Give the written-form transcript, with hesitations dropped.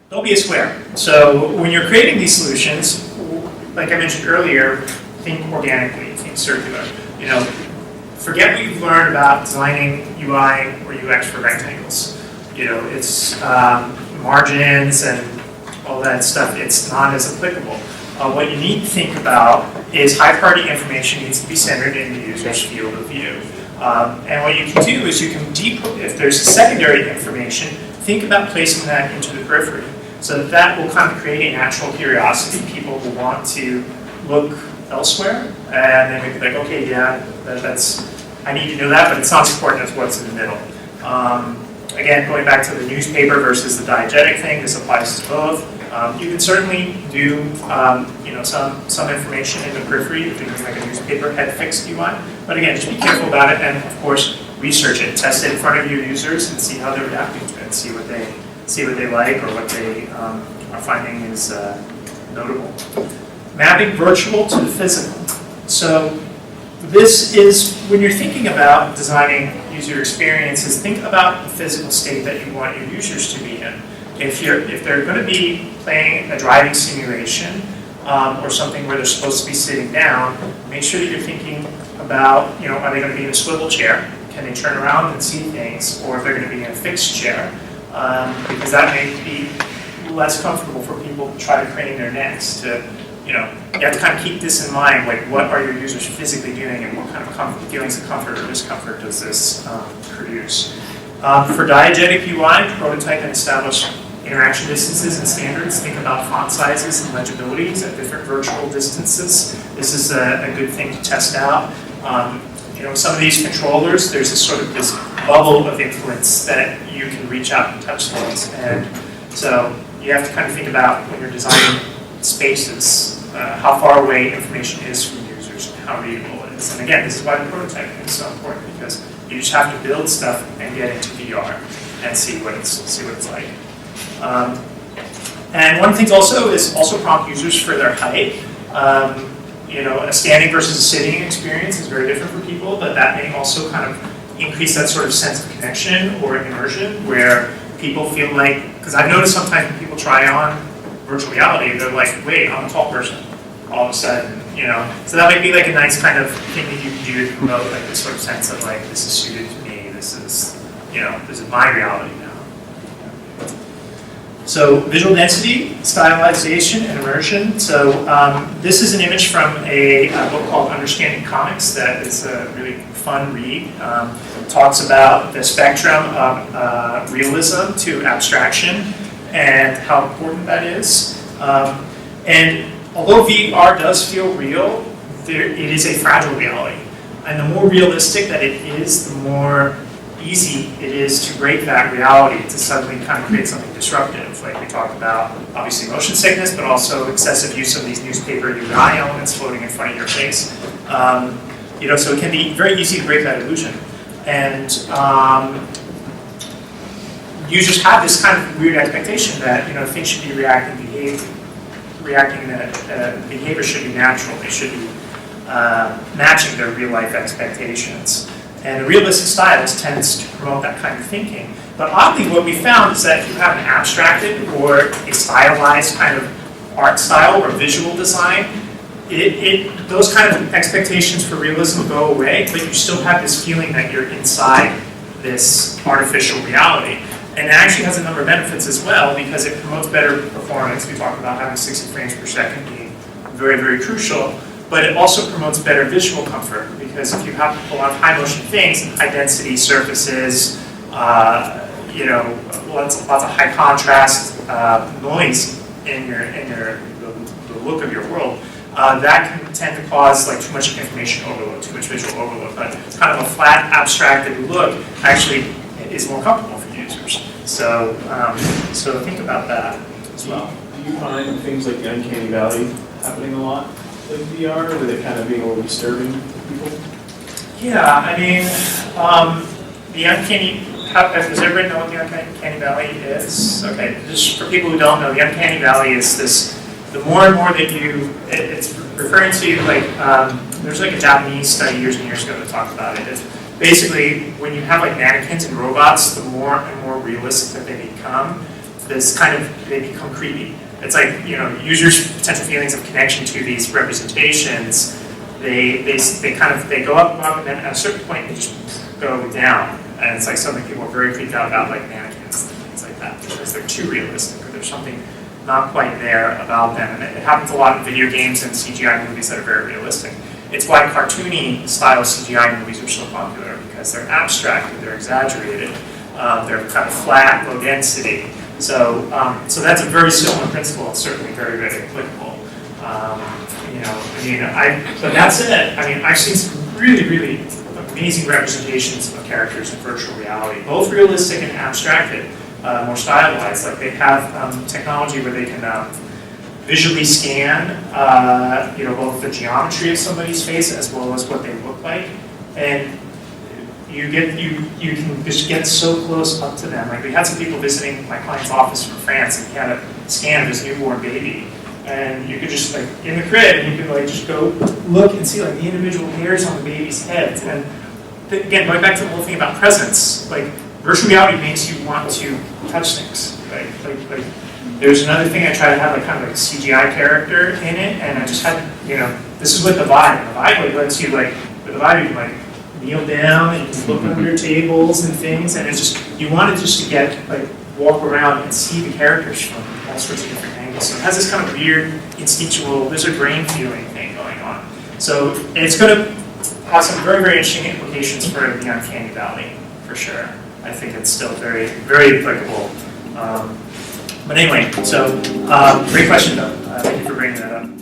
Don't be a square. So when you're creating these solutions, like I mentioned earlier, think organically, think circular. You know, forget what you've learned about designing UI or UX for rectangles. You know, it's margins and all that stuff. It's not as applicable. What you need to think about is high-priority information needs to be centered in the user's field of view. And what you can do is you can if there's secondary information, think about placing that into the periphery. So that will kind of create a natural curiosity. People will want to look elsewhere, and they may be like, okay, yeah, I need to know that, but it's not as important as what's in the middle. Again, going back to the newspaper versus the diegetic thing, this applies to both. You can certainly do some information in the periphery if you're doing like a newspaper head fixed UI. But again, just be careful about it, and of course, research it, test it in front of your users, and see how they're reacting to it, see what they like or what they are finding is notable. Mapping virtual to the physical. So this is, when you're thinking about designing user experiences, think about the physical state that you want your users to be in. If they're going to be playing a driving simulation or something where they're supposed to be sitting down, make sure that you're thinking about, are they going to be in a swivel chair? Can they turn around and see things? Or if they're going to be in a fixed chair, because that may be less comfortable for people to try to crane their necks to, you have to kind of keep this in mind, like what are your users physically doing and what kind of feelings of comfort or discomfort does this produce. For diegetic UI, prototype and establish interaction distances and standards. Think about font sizes and legibilities at different virtual distances. This is a good thing to test out. Some of these controllers, there's this bubble of influence that you can reach out and touch things. And so you have to kind of think about when you're designing spaces, how far away information is from users and how readable it is. And again, this is why the prototyping is so important, because you just have to build stuff and get into VR and see what it's like. And one thing also is prompt users for their height. A standing versus a sitting experience is very different for people, but that may also kind of increase that sort of sense of connection or immersion where people feel like, because I've noticed sometimes when people try on virtual reality, they're like, wait, I'm a tall person, all of a sudden, So that might be like a nice kind of thing that you can do to promote like this sort of sense of like, this is suited to me, this is my reality now. So visual density, stylization, and immersion. So this is an image from a book called Understanding Comics that is a really fun read. It talks about the spectrum of realism to abstraction and how important that is. And although VR does feel real, it is a fragile reality. And the more realistic that it is, the more easy it is to break that reality to suddenly kind of create something disruptive. Like we talked about, obviously motion sickness, but also excessive use of these newspaper UI elements floating in front of your face. So it can be very easy to break that illusion. And users have this kind of weird expectation that things should be reacting behavior should be natural. They should be matching their real life expectations. And a realistic stylist tends to promote that kind of thinking. But oddly, what we found is that if you have an abstracted or a stylized kind of art style or visual design, those kind of expectations for realism go away, but you still have this feeling that you're inside this artificial reality. And it actually has a number of benefits as well, because it promotes better performance. We talked about having 60 frames per second being very, very crucial. But it also promotes better visual comfort, because if you have a lot of high motion things and high density surfaces, lots of high contrast noise in the look of your world, that can tend to cause like too much information overload, too much visual overload. But kind of a flat, abstracted look actually is more comfortable for users. So think about that as well. Do you find things like the uncanny valley happening a lot? Like VR, with it kind of being a little disturbing to people? Yeah, I mean, the uncanny, does everybody know what the uncanny valley is? Okay, just for people who don't know, the uncanny valley is this, the more and more that it's referring to like, there's like a Japanese study years and years ago that talked about it. It's basically, when you have like mannequins and robots, the more and more realistic that they become, this kind of, they become creepy. It's like, you know, users' potential feelings of connection to these representations, they go up, and then at a certain point they just go down. And it's like something people are very freaked out about, like mannequins and things like that, because they're too realistic, or there's something not quite there about them. And it happens a lot in video games and CGI movies that are very realistic. It's why cartoony style CGI movies are so popular, because they're abstracted, they're exaggerated, they're kind of flat, low density. So that's a very similar principle. It's certainly very, very applicable. You know, I mean, but that's it. I mean, I've seen some really, really amazing representations of characters in virtual reality, both realistic and abstracted, more stylized. Like they have technology where they can visually scan, you know, both the geometry of somebody's face as well as what they look like, and you can just get so close up to them. Like we had some people visiting my client's office from France, and he had a scan of his newborn baby, and you could just like in the crib, you could like just go look and see like the individual hairs on the baby's head. And again, going back to the whole thing about presence, like virtual reality makes you want to touch things, right? Like there's another thing I try to have like kind of like a CGI character in it, and I just had, you know, this is with the Vive. The Vive like lets you like, with the Vive you can like kneel down and you can look under tables and things, and it's just, you want it just to get like walk around and see the characters from all sorts of different angles. So it has this kind of weird instinctual lizard brain feeling thing going on. So it's going to have some very, very interesting implications for the uncanny valley, for sure. I think it's still very, very applicable. But anyway, so great question though. Thank you for bringing that up.